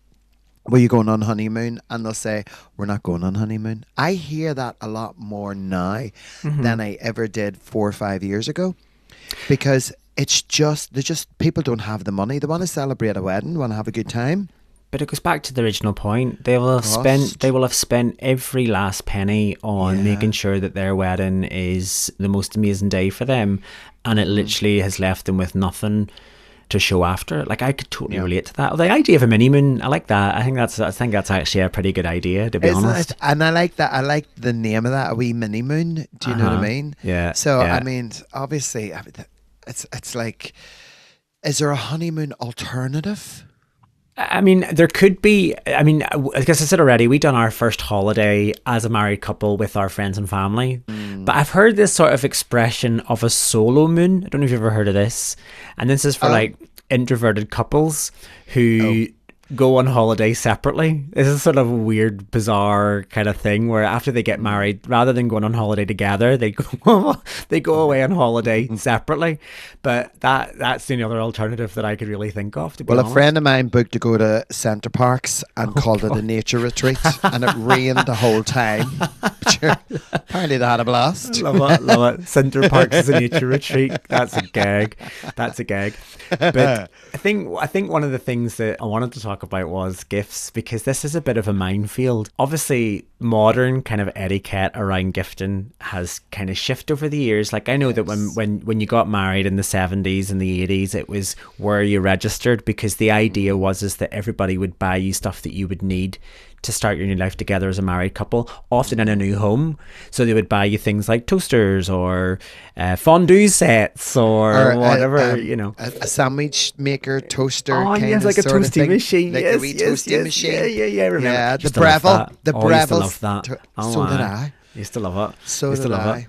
were you going on honeymoon? And they'll say, we're not going on honeymoon. I hear that a lot more now than I ever did 4 or 5 years ago, because it's just people don't have the money. They want to celebrate a wedding, want to have a good time. But it goes back to the original point. They will have spent every last penny on Yeah. making sure that their wedding is the most amazing day for them, and it literally has left them with nothing to show after it. Like, I could totally relate to that. The idea of a mini moon, I like that. I think that's actually a pretty good idea, to be Isn't honest. it? And I like that. I like the name of that, a wee mini moon. Do you know what I mean? Yeah, So yeah. I mean, obviously, it's like, is there a honeymoon alternative? I mean, there could be. I mean, like I said already, we done our first holiday as a married couple with our friends and family. But I've heard this sort of expression of a solo moon. I don't know if you've ever heard of this. And this is for like introverted couples who go on holiday separately. This is sort of a weird, bizarre kind of thing where after they get married, rather than going on holiday together, they go away on holiday separately. But that's the only other alternative that I could really think of, to be Well, honest. a friend of mine booked to go to Centre Parks and called it a nature retreat, and it rained the whole time. But sure, apparently they had a blast. Love it. Centre Parks is a nature retreat. That's a gag. But I think one of the things that I wanted to talk about was gifts, because this is a bit of a minefield. Obviously, modern kind of etiquette around gifting has kind of shifted over the years. Like, I know that when you got married in the 70s and the 80s, it was where you registered, because the idea was that everybody would buy you stuff that you would need to start your new life together as a married couple, often in a new home. So they would buy you things like toasters or fondue sets or whatever, a sandwich maker, toaster, Oh, kind yes, of like a sort of toasty thing. machine. Like yes, a wee toasty yes, machine. Yeah, remember. Yeah, the Used to love Breville. that. The Oh, I used to Breville's love that. so did I. Used to love it. So used did to love I. it.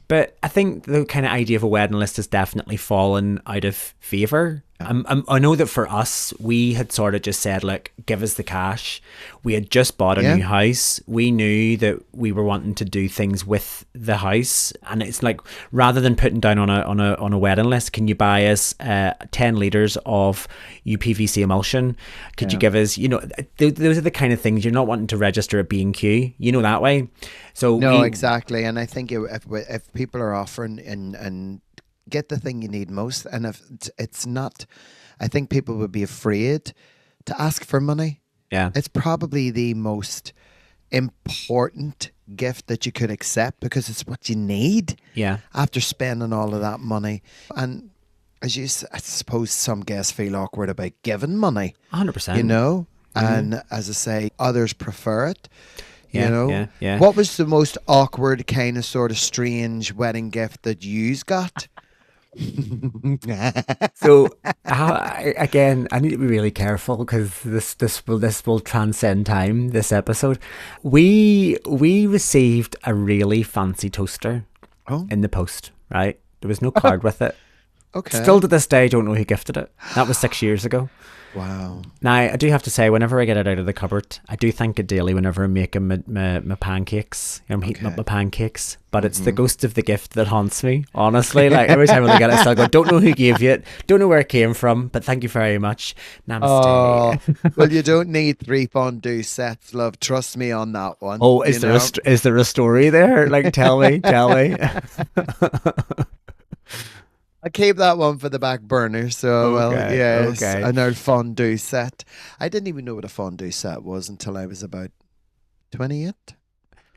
But I think the kind of idea of a wedding list has definitely fallen out of favour. I know that for us, we had sort of just said, look, give us the cash. We had just bought a new house. We knew that we were wanting to do things with the house, and it's like, rather than putting down on a wedding list, can you buy us 10 litres of UPVC emulsion? Could you give us, those are the kind of things you're not wanting to register at B&Q, that way. So No, exactly. And I think if people are offering and get the thing you need most, and if it's not, I think people would be afraid to ask for money. Yeah. It's probably the most important gift that you could accept because it's what you need Yeah. after spending all of that money. And I suppose some guests feel awkward about giving money, 100%. you know? And as I say, others prefer it. You Yeah, know, yeah, yeah. what was the most awkward kind of sort of strange wedding gift that you've got? So again, I need to be really careful because this will transcend time. This episode, we received a really fancy toaster Oh, in the post. Right, there was no card with it. okay. Still to this day, I don't know who gifted it. That was 6 years ago. Wow. Now, I do have to say, whenever I get it out of the cupboard, I do thank it daily whenever I'm making my pancakes. I'm heating up my pancakes. But it's the ghost of the gift that haunts me, honestly. Like, every time I look at it, I still go, don't know who gave you it, don't know where it came from, but thank you very much. Namaste. Oh, well, you don't need 3 fondue sets, love. Trust me on that one. Oh, is there a story there? Like, tell me. I keep that one for the back burner. So, well, Okay, yes, okay. an old fondue set. I didn't even know what a fondue set was until I was about 28.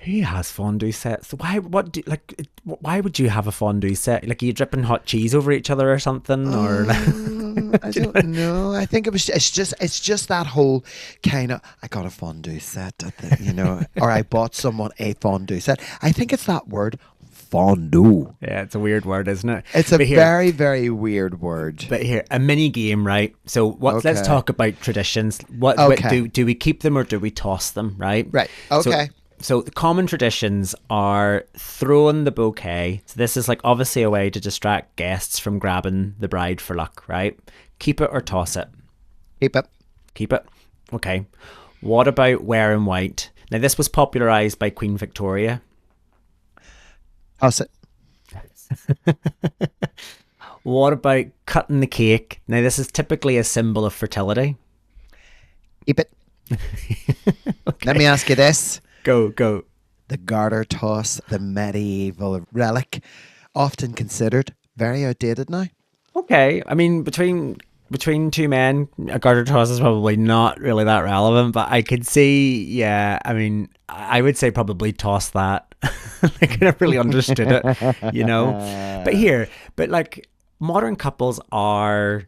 Who has fondue sets? Why would you have a fondue set? Like, are you dripping hot cheese over each other or something? Or like, I don't know. I think it's just that whole kind of, I got a fondue set, I think, you know, or I bought someone a fondue set. I think it's that word fondue. yeah, it's a weird word, isn't it? It's a But here- very, very weird word. But here, a mini game, right? So let's Okay. talk about traditions. What Okay. do we keep them or do we toss them, right? Right. Okay. So the common traditions are throwing the bouquet. So this is like obviously a way to distract guests from grabbing the bride for luck, right? Keep it or toss it. Keep it. Keep it. Okay. What about wearing white? Now this was popularized by Queen Victoria. Toss it. What about cutting the cake? Now this is typically a symbol of fertility. Keep it. Let me ask you this. Go. The garter toss, the medieval relic, often considered very outdated now. Okay, I mean between two men, a garter toss is probably not really that relevant, but I could see, yeah. I mean, I would say probably toss that. Like, I never really understood it, you know. But like modern couples are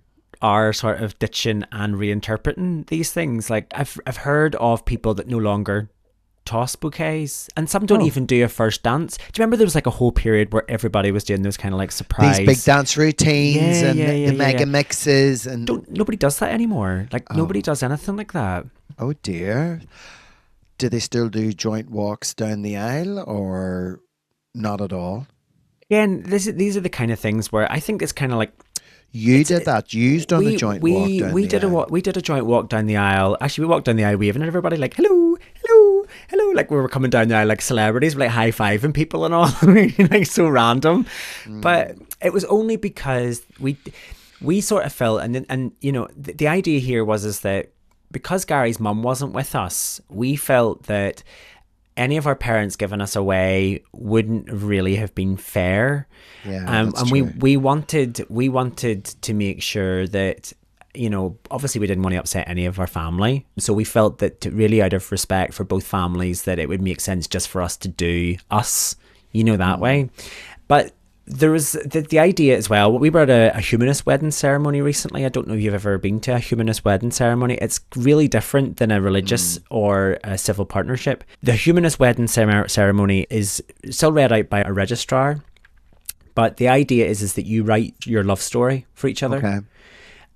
sort of ditching and reinterpreting these things. Like I've heard of people that no longer toss bouquets, and some don't even do a first dance. Do you remember there was like a whole period where everybody was doing those kind of like surprise These big dance routines and the mega mixes and nobody does that anymore. Like nobody does anything like that. oh dear. Do they still do joint walks down the aisle or not at all? Again, these are the kind of things where I think it's kind of like You did that. You've done a joint walk down we the did aisle. we did a joint walk down the aisle. Actually, we walked down the aisle waving at everybody like hello. Like we were coming down the aisle like celebrities, like high fiving people and all, like so random. But it was only because we sort of felt, and you know, the idea here is that because Gary's mum wasn't with us, we felt that any of our parents giving us away wouldn't really have been fair. Yeah, and that's we true. wanted to make sure that, you know, obviously we didn't want to upset any of our family, so we felt that really out of respect for both families that it would make sense just for us to do us, you know, that way. But there was the idea as well. We were at a humanist wedding ceremony recently. I don't know if you've ever been to a humanist wedding ceremony. It's really different than a religious or a civil partnership. The humanist wedding ceremony is still read out by a registrar, but the idea is that you write your love story for each other. Okay.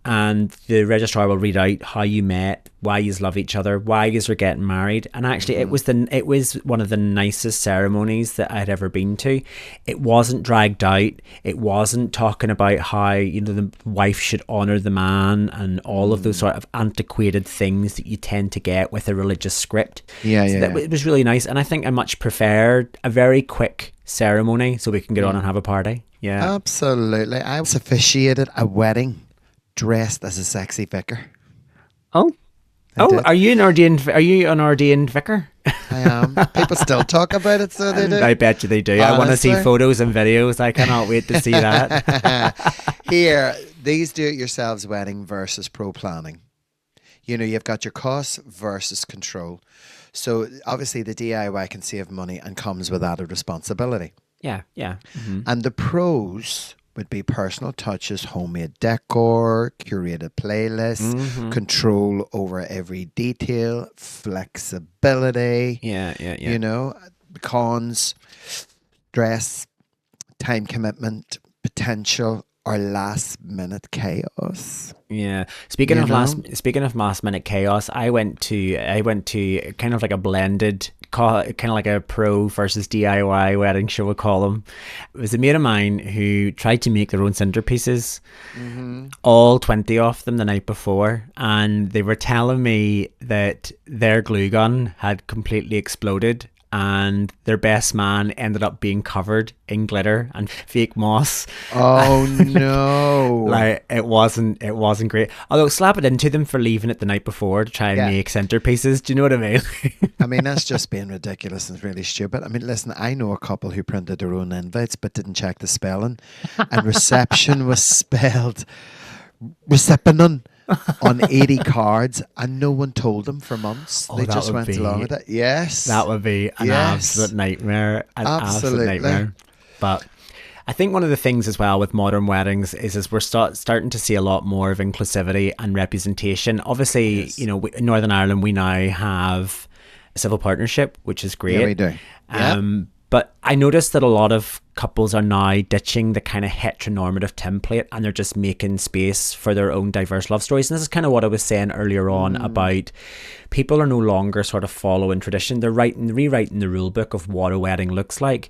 And the registrar will read out how you met, why you love each other, why you are getting married. And actually, it was one of the nicest ceremonies that I had ever been to. It wasn't dragged out. It wasn't talking about how, you know, the wife should honor the man and all of those sort of antiquated things that you tend to get with a religious script. It was really nice, and I think I much prefer a very quick ceremony so we can get on and have a party. Yeah, Absolutely. I was officiated a wedding dressed as a sexy vicar. Oh, are you an ordained vicar? I am. People still talk about it, so they do. I bet you they do. I want to see Honestly. photos and videos. I cannot wait to see that. Here, these do-it-yourselves wedding versus pro planning. You know, you've got your costs versus control. So obviously the DIY can save money and comes with added responsibility. Yeah, yeah. And the pros would be personal touches, homemade decor, curated playlists, control over every detail, flexibility. Yeah, yeah, yeah. You know, cons, stress, time commitment, potential, or last minute chaos. Yeah. You know? Speaking of last minute chaos, I went to kind of like a blended kind of like a pro versus DIY wedding, shall we call them. It was a mate of mine who tried to make their own centerpieces, all 20 of them the night before, and they were telling me that their glue gun had completely exploded and their best man ended up being covered in glitter and fake moss. Oh no. Like it wasn't great. Although slap it into them for leaving it the night before to try and make centerpieces. Do you know what I mean? I mean, that's just being ridiculous and really stupid. I mean, listen, I know a couple who printed their own invites but didn't check the spelling, and reception was spelled receptionon on 80 cards, and no one told them for months. They just went along with it. Yes. That would be an absolute nightmare. An absolute nightmare. But I think one of the things as well with modern weddings is we're starting to see a lot more of inclusivity and representation. Obviously, you know, in Northern Ireland, we now have a civil partnership, which is great. Yeah, we do. But I noticed that a lot of couples are now ditching the kind of heteronormative template and they're just making space for their own diverse love stories. And this is kind of what I was saying earlier on about people are no longer sort of following tradition. They're rewriting the rule book of what a wedding looks like.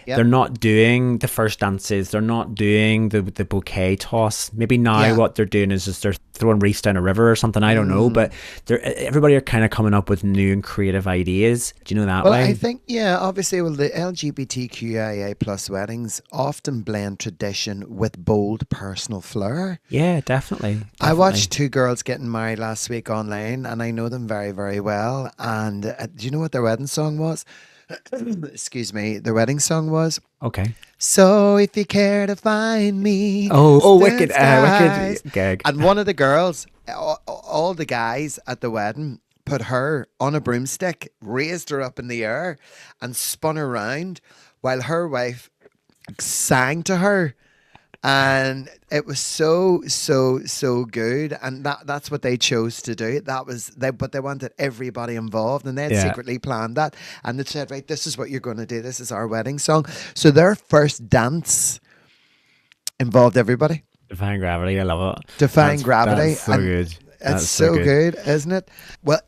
Yep. They're not doing the first dances. They're not doing the bouquet toss. Maybe now what they're doing is just they're throwing wreaths down a river or something. I don't know. But everybody are kind of coming up with new and creative ideas. Do you know that way? Well, I think, obviously, the LGBTQIA plus weddings often blend tradition with bold personal flair. Yeah, definitely. I watched two girls getting married last week online, and I know them very, very well. And do you know what their wedding song was? Excuse me, their wedding song was So if you care to find me. Wicked gag. And one of the girls, all the guys at the wedding put her on a broomstick, raised her up in the air and spun her around while her wife sang to her. And it was so good, and that's what they chose to do. But they wanted everybody involved, and they had secretly planned that. And they said, right, this is what you're going to do. This is our wedding song. So their first dance involved everybody. Defying gravity, I love it. Defying gravity, that's so good. It's so good, isn't it? Well,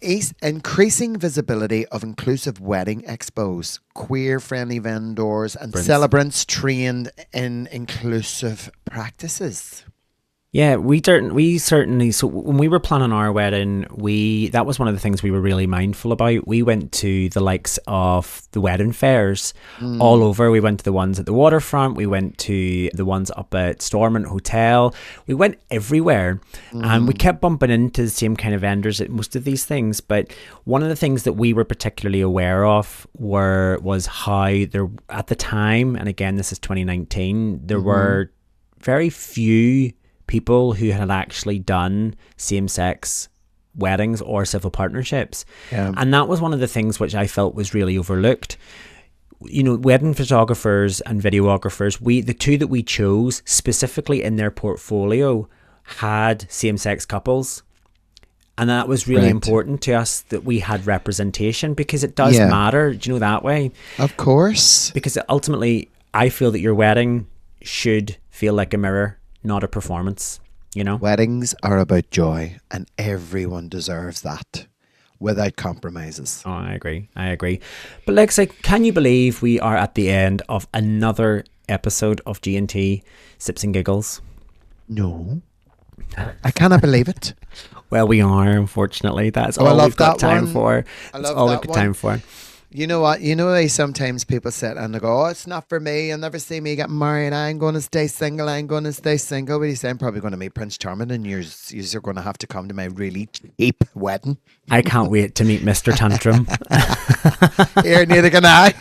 increasing visibility of inclusive wedding expos, queer-friendly vendors, and celebrants trained in inclusive practices. Yeah, we certainly. So when we were planning our wedding, that was one of the things we were really mindful about. We went to the likes of the wedding fairs all over. We went to the ones at the waterfront. We went to the ones up at Stormont Hotel. We went everywhere, and we kept bumping into the same kind of vendors at most of these things. But one of the things that we were particularly aware of was how there at the time, and again, this is 2019, there were very few people who had actually done same-sex weddings or civil partnerships. And that was one of the things which I felt was really overlooked. You know, wedding photographers and videographers, the two that we chose specifically in their portfolio had same-sex couples. And that was really important to us that we had representation, because it does matter, do you know, that way? Of course. Because ultimately, I feel that your wedding should feel like a mirror, not a performance, you know? Weddings are about joy, and everyone deserves that without compromises. Oh, I agree. But Lexi, can you believe we are at the end of another episode of G&T Sips and Giggles? No. I cannot believe it. Well, we are, unfortunately. That's all we've got time for. That's all we've got time for. You know what? You know, sometimes people sit and they go, oh, it's not for me. You'll never see me get married. I'm going to stay single. What do you say? I'm probably going to meet Prince Charming, and you're going to have to come to my really cheap wedding. I can't wait to meet Mr. Tantrum. Here, neither can I.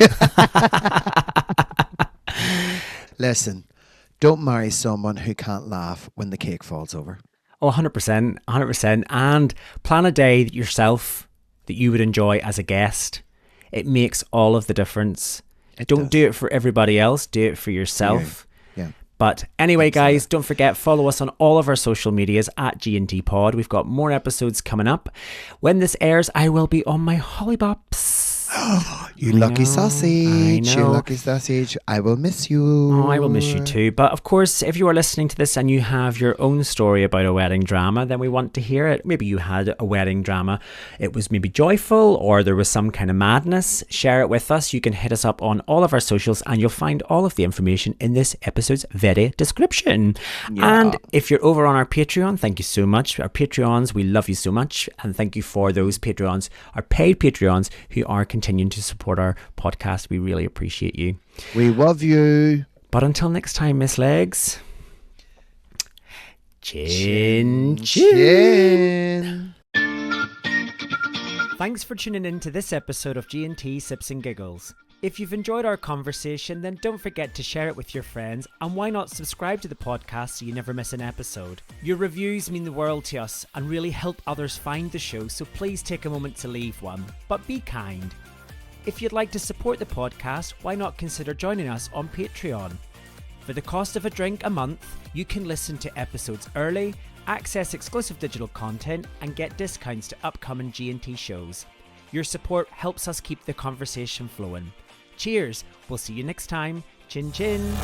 Listen, don't marry someone who can't laugh when the cake falls over. Oh, 100%, 100%. And plan a day yourself that you would enjoy as a guest. It makes all of the difference. Don't do it for everybody else. Do it for yourself. Yeah. But anyway, guys, don't forget, follow us on all of our social medias at G&T Pod. We've got more episodes coming up. When this airs, I will be on my Hollybops. You lucky sausage. You lucky sausage. I will miss you. Oh, I will miss you too. But of course, if you are listening to this and you have your own story about a wedding drama, then we want to hear it. Maybe you had a wedding drama. It was maybe joyful or there was some kind of madness. Share it with us. You can hit us up on all of our socials and you'll find all of the information in this episode's very description. Yeah. And if you're over on our Patreon, thank you so much. Our Patreons, we love you so much. And thank you for those Patreons, our paid Patreons who are continuing to support our podcast. We really appreciate you. We love you. But until next time, Miss Legs. Chin, chin. Thanks for tuning in to this episode of G&T Sips and Giggles. If you've enjoyed our conversation, then don't forget to share it with your friends, and why not subscribe to the podcast so you never miss an episode. Your reviews mean the world to us and really help others find the show, so please take a moment to leave one. But be kind. If you'd like to support the podcast, why not consider joining us on Patreon? For the cost of a drink a month, you can listen to episodes early, access exclusive digital content, and get discounts to upcoming G&T shows. Your support helps us keep the conversation flowing. Cheers, we'll see you next time. Chin chin.